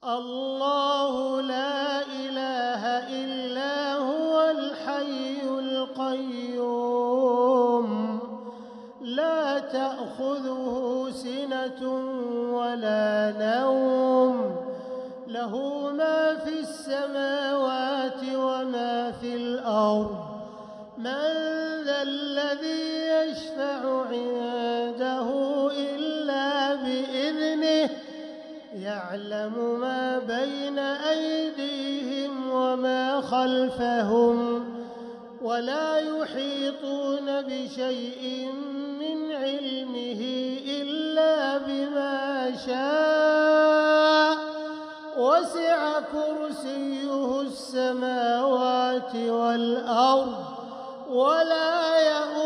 الله لا إله إلا هو الحي القيوم لا تأخذه سنة ولا نوم له ما في السماوات وما في الأرض من ذا الذي يشفع عنده إلا بإذنه يعلم ما بين أيديهم وما خلفهم ولا يحيطون بشيء من علمه إلا بما شاء وسع كرسيه السماوات والأرض ولا يؤوده